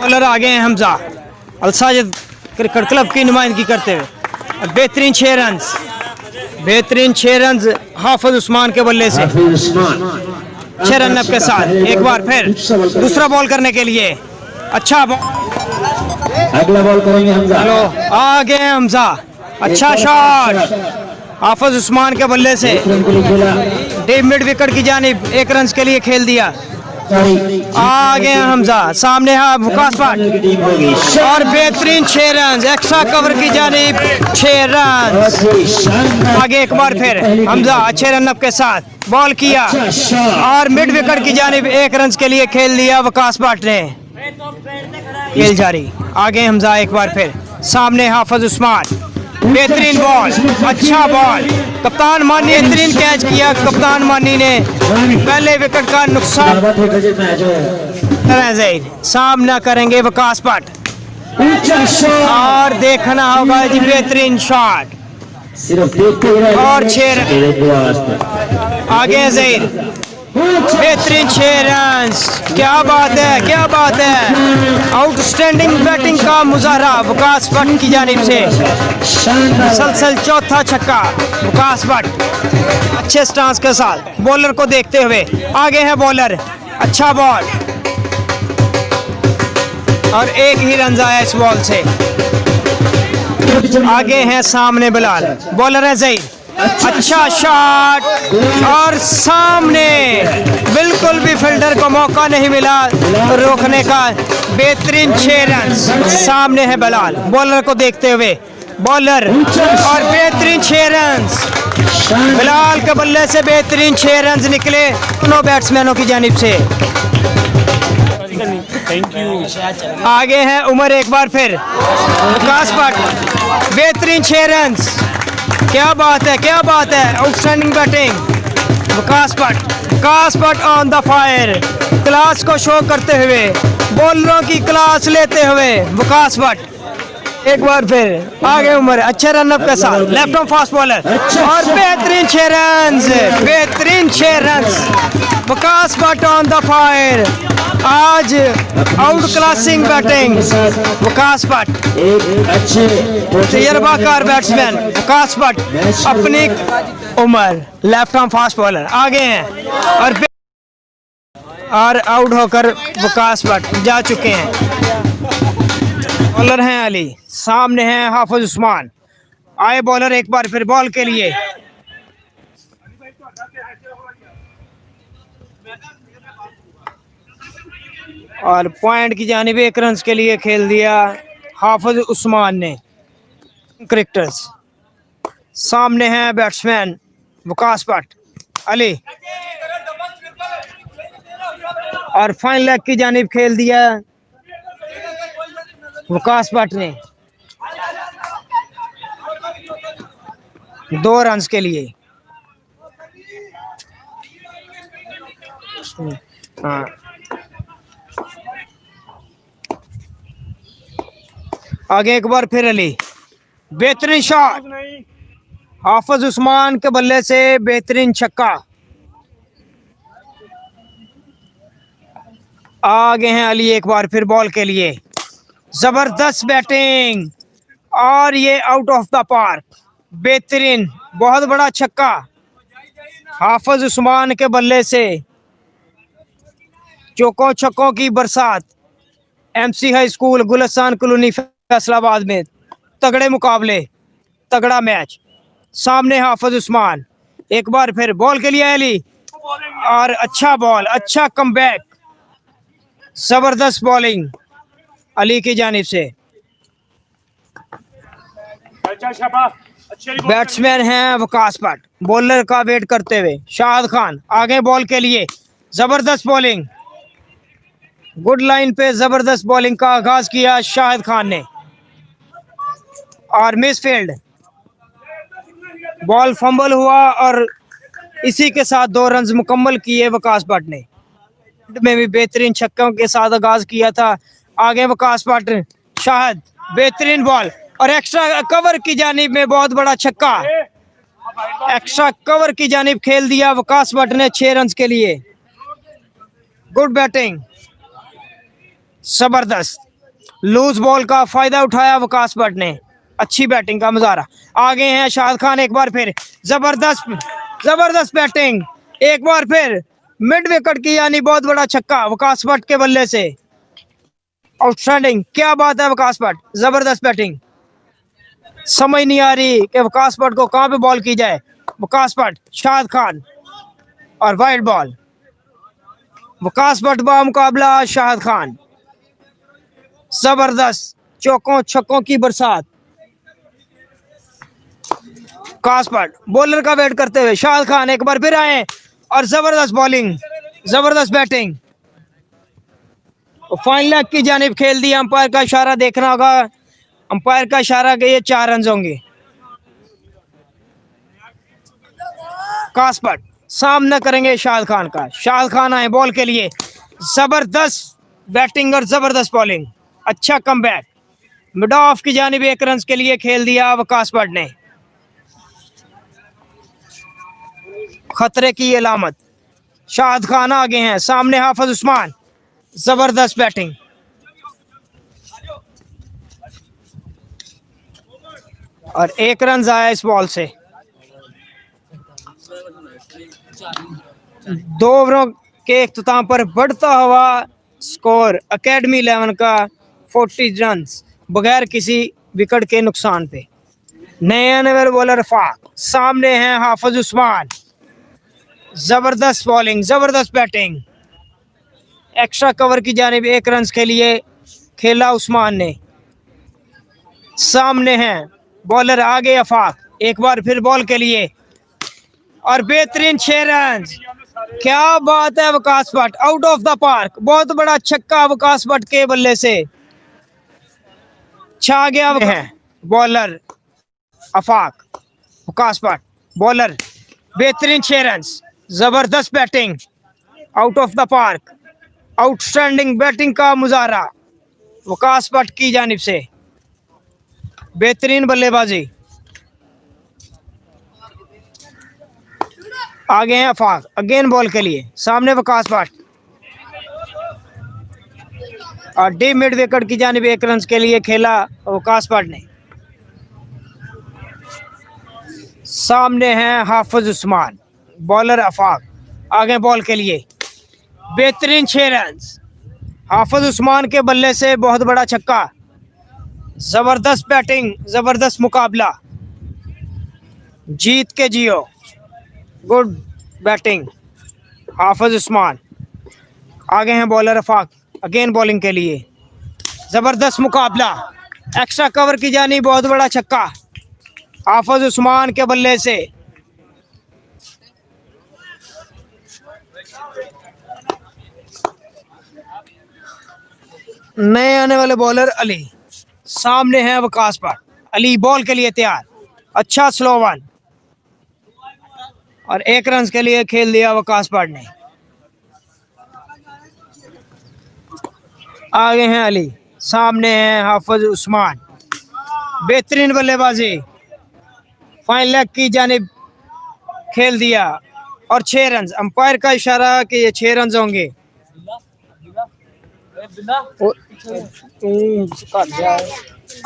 Bowler आगे हैं हमजा अल Sajid cricket club की नुमाइंदगी करते हुए। बेहतरीन 6 रन, बेहतरीन 6 रन हाफिज उस्मान के बल्ले से 6 रन अप के साथ। एक बार फिर दूसरा बॉल करने के लिए अच्छा अगला बॉल करेंगे हमजा। हेलो आगे हैं हमजा, अच्छा शॉट हाफिज उस्मान के बल्ले से डीप मिड विकेट की जानिब 1 रन के लिए खेल दिया। आगे हैं हमजा, सामने है वकास पाट और बेहतरीन 6 रन एक्स्ट्रा कवर की जानिब 6 रन। आगे एक बार फिर हमजा अच्छे रन अप के साथ बॉल किया और मिड विकेट की जानिब 1 रन के लिए खेल दिया वकास पाट ने। खेल जारी, आगे हमजा एक बार फिर, सामने हाफिज उस्मान, बेहतरीन बॉल, अच्छा बॉल, कप्तान मानी बेहतरीन कैच किया। कप्तान मानी ने पहले विकेट का नुकसान, सामना करेंगे वकास पाट और देखना होगा जी बेहतरीन शॉट और 6 रन। आगे जहीर, बेहतरीन 6 रन, क्या बात है, क्या बात है। आउटस्टैंडिंग बैटिंग का मुजाहरा वकास भट्ट की जानिब से, मुसलसल चौथा छक्का वकास भट्ट अच्छे स्टांस के साथ बॉलर को देखते हुए। आगे है बॉलर, अच्छा बॉल और 1 ही रन आया इस बॉल से। आगे है सामने बिलाल, बॉलर है जहीर, अच्छा शॉट और सामने बिल्कुल भी फील्डर को मौका नहीं मिला रोकने का। बेहतरीन 6 रन, सामने है बिलाल बॉलर को देखते हुए, बॉलर और बेहतरीन 6 रन बिलाल के बल्ले से, बेहतरीन 6 रन निकले दोनों बैट्समैनों की जानिब से। आगे है उमर एक बार फिर, वकास भट्ट बेहतरीन 6 रन, क्या बात है, क्या बात है। Outstanding batting Waqas Bhatt on the fire, class को शो करते हुए, बॉलरों की क्लास लेते हुए वकास भट्ट। एक बार फिर आगे उमर अच्छे रन अप के साथ, लेफ्ट आर्म फास्ट बॉलर और बेहतरीन 6 रन, बेहतरीन 6 run Waqas Bhatt on the fire. आज out classing batting Waqas Bhatt, तजर्बाकार बैट्समैन वकास भट्ट, अपनी उमर लेफ्ट आर्म फास्ट बॉलर आगे हैं और आउट होकर वकास भट्ट जा चुके हैं। बॉलर हैं अली, सामने हैं हाफिज उस्मान। आए बॉलर एक बार फिर बॉल के लिए, और पॉइंट की जानिब 1 रन के लिए खेल दिया हाफिज उस्मान ने। क्रिकेटर्स सामने हैं बैट्समैन वकास भट्ट, अली और फाइन लेग की जानिब खेल दिया वकास भट्ट ने 2 रन के लिए। हाँ आगे एक बार फिर अली, बेहतरीन शॉट हाफिज उस्मान के बल्ले से, बेहतरीन छक्का। आगे हैं अली एक बार फिर बॉल के लिए, जबरदस्त बैटिंग और ये आउट ऑफ द पार्क, बेहतरीन बहुत बड़ा छक्का हाफिज उस्मान के बल्ले से। चौकों छक्कों की बरसात MC high school Gulistan colony Faisalabad में, तगड़े मुकाबले, तगड़ा मैच। सामने हाफिज उस्मान, एक बार फिर बॉल के लिए अली और अच्छा बॉल, अच्छा कमबैक, जबरदस्त बॉलिंग अली की जानिब से। बैट्समैन हैं वकास भट्ट, बॉलर का वेट करते हुए शाहिद खान। आगे बॉल के लिए जबरदस्त बॉलिंग, गुड लाइन पे जबरदस्त बॉलिंग का आगाज किया शाहिद खान ने और मिसफील्ड बॉल फंबल हुआ और इसी के साथ 2 रन मुकम्मल किए वकास भट्ट ने। में भी बेहतरीन छक्कों के साथ आगाज किया था। आगे वकास भट्ट, शाहिद बेहतरीन बॉल और एक्स्ट्रा कवर की जानिब में बहुत बड़ा छक्का, एक्स्ट्रा कवर की जानिब खेल दिया वकास भट्ट ने 6 रन के लिए। गुड बैटिंग, जबरदस्त। लूज बॉल का फायदा उठाया वकास भट्ट ने, अच्छी बैटिंग का मुजाहरा। आगे हैं शाहिद खान, एक बार फिर जबरदस्त बैटिंग, एक बार फिर मिड विकेट की यानी बहुत बड़ा छक्का वकास भट्ट के बल्ले से। आउटस्टैंडिंग, क्या बात है वकास भट्ट, जबरदस्त बैटिंग। समझ नहीं आ रही कि वकास भट्ट को कहां पे बॉल की जाए। वकास भट्ट, शाहिद खान और वाइड बॉल। वकास भट्ट बा मुकाबला शाहिद खान। जबरदस्त चौकों छक्कों की बरसात। वकास भट्ट बॉलर का वेट करते हुए, शाहिद खान एक बार फिर आए और जबरदस्त बॉलिंग, जबरदस्त बैटिंग। फाइनल लेग की जानिब खेल दिया। अंपायर का इशारा देखना होगा, अंपायर का इशारा कि ये 4 रन होंगे। वकास भट्ट सामना करेंगे शाहिद खान का। शाहिद खान आए बॉल के लिए, जबरदस्त बैटिंग और जबरदस्त बॉलिंग, अच्छा कमबैक। मिड ऑफ की जानिब 1 रन के लिए खेल दिया वकास भट्ट ने। खतरे की अलामत। शाहिद खान आगे हैं, सामने हाफिज उस्मान, जबरदस्त बैटिंग। और 1 रन आया इस बॉल से। 2 ओवरों के इख्तिताम पर बढ़ता हुआ स्कोर एकेडमी 11 का 40 रन बगैर किसी विकेट के नुकसान पे। नए आने वाले बॉलर फाक, सामने हैं हाफिज उस्मान, जबरदस्त बॉलिंग, जबरदस्त बैटिंग। एक्स्ट्रा कवर की जानिब 1 रन के लिए खेला उस्मान ने। सामने हैं बॉलर आगे अफाक, एक बार फिर बॉल के लिए और बेहतरीन 6 रन। क्या बात है Waqas Bhatt, out of the park, बहुत बड़ा छक्का वकास भट्ट के बल्ले से छा गया है। बॉलर अफाक, वकास भट्ट बॉलर, बेहतरीन 6 रन, जबरदस्त batting, out of the park, outstanding batting का मुजाहरा वकास भट्ट की जानिब से। बेहतरीन बल्लेबाजी। आगे हैं अफाक, अगेन बॉल के लिए, सामने वकास भट्ट और डीप मिड विकेट की जानिब 1 रन के लिए खेला वकास भट्ट ने। सामने हैं हाफिज उस्मान, बॉलर अफाक, आगे बॉल के लिए, बेहतरीन 6 रन। हाफिज उस्मान के बल्ले से बहुत बड़ा छक्का, जबरदस्त बैटिंग, जबरदस्त मुकाबला, जीत के जियो, गुड बैटिंग हाफिज उस्मान। आगे हैं बॉलर अफाक, अगेन बॉलिंग के लिए, जबरदस्त मुकाबला, एक्स्ट्रा कवर की जानी बहुत बड़ा छक्का हाफिज उस्मान के बल्ले से। नए आने वाले बॉलर अली, सामने हैं वकास भट्ट। अली बॉल के लिए तैयार, अच्छा स्लो वन और 1 रन के लिए खेल दिया वकास भट्ट ने। आगे हैं अली, सामने हैं हाफिज उस्मान, बेहतरीन बल्लेबाजी, फाइनल लेग की जानिब खेल दिया और 6 रन। अंपायर का इशारा कि ये 6 रन होंगे।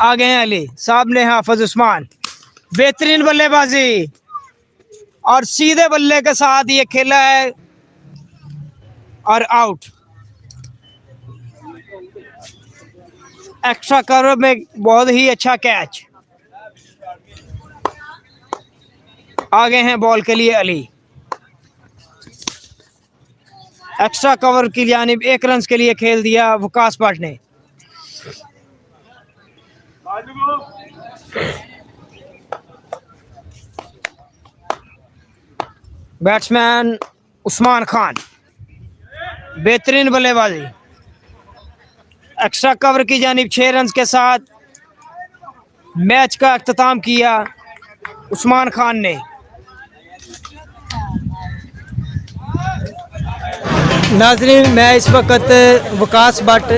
आगे हैं अली, सामने हाफिज उस्मान, बेहतरीन बल्लेबाजी और सीधे बल्ले के साथ ये खेला है और आउट। एक्स्ट्रा कवर में बहुत ही अच्छा कैच। आगे हैं बॉल के लिए अली, एक्स्ट्रा कवर की जानिब 1 रन के लिए खेल दिया वकास भट्ट ने। बैट्समैन उस्मान खान, बेहतरीन बल्लेबाजी, एक्स्ट्रा कवर की जानिब 6 रन के साथ मैच का अख्ताम किया उस्मान खान ने। नाज़रीन, मैं इस वक्त वकास भट्ट,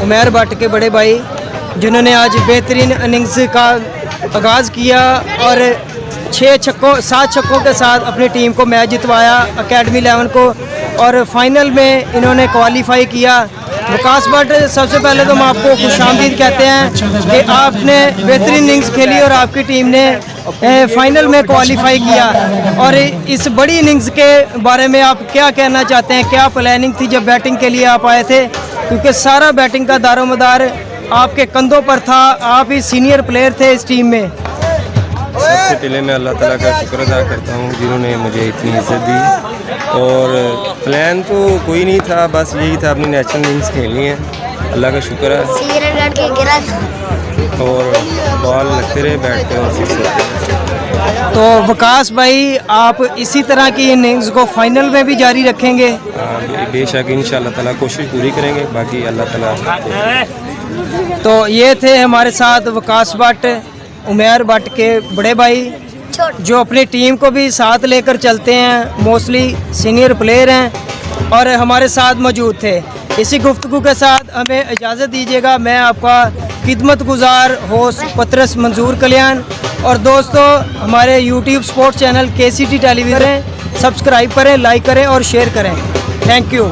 उमैर भट्ट के बड़े भाई जिन्होंने आज बेहतरीन इनिंग्स का आगाज़ किया और 7 छक्कों के साथ अपनी टीम को मैच जितवाया एकेडमी 11 को, और फाइनल में इन्होंने क्वालिफाई किया विकास भट्ट, सबसे पहले तो हम आपको खुशामदीद कहते हैं कि आपने बेहतरीन इनिंग्स खेली और आपकी टीम ने फाइनल में क्वालिफाई किया। और इस बड़ी इनिंग्स के बारे में आप क्या कहना चाहते हैं? क्या प्लानिंग थी जब बैटिंग के लिए आप आए थे? क्योंकि सारा बैटिंग का दारोमदार आपके कंधों पर था, आप ही सीनियर प्लेयर थे इस टीम में। सबसे पहले मैं अल्लाह ताला का शुक्र अदा करता हूँ जिन्होंने मुझे इतनी इज्जत दी। और प्लान तो कोई नहीं था, बस यही था अपनी नेशनल इनिंग्स खेलनी है। अल्लाह का शुक्र है। सिगरेट लड़के गिरा था और बॉल लगते रहे, बैठते और सिक्स होते। तो विकास भाई, आप इसी तरह की इनिंग्स को फाइनल में भी जारी रखेंगे? बेशक इंशाअल्लाह ताला कोशिश पूरी करेंगे, बाकी अल्लाह ताला। तो ये थे हमारे साथ विकास भट्ट, उमेर भट्ट के बड़े भाई, जो अपनी टीम को भी साथ लेकर चलते हैं, मोस्टली सीनियर प्लेयर हैं और हमारे साथ मौजूद थे। इसी गुफ्तगू के साथ हमें इजाज़त दीजिएगा। मैं आपका खिदमत गुजार होस्ट पतरस मंजूर कल्याण। और दोस्तों, हमारे YouTube sports channel KCT television subscribe करें, लाइक करें और शेयर करें। Thank you.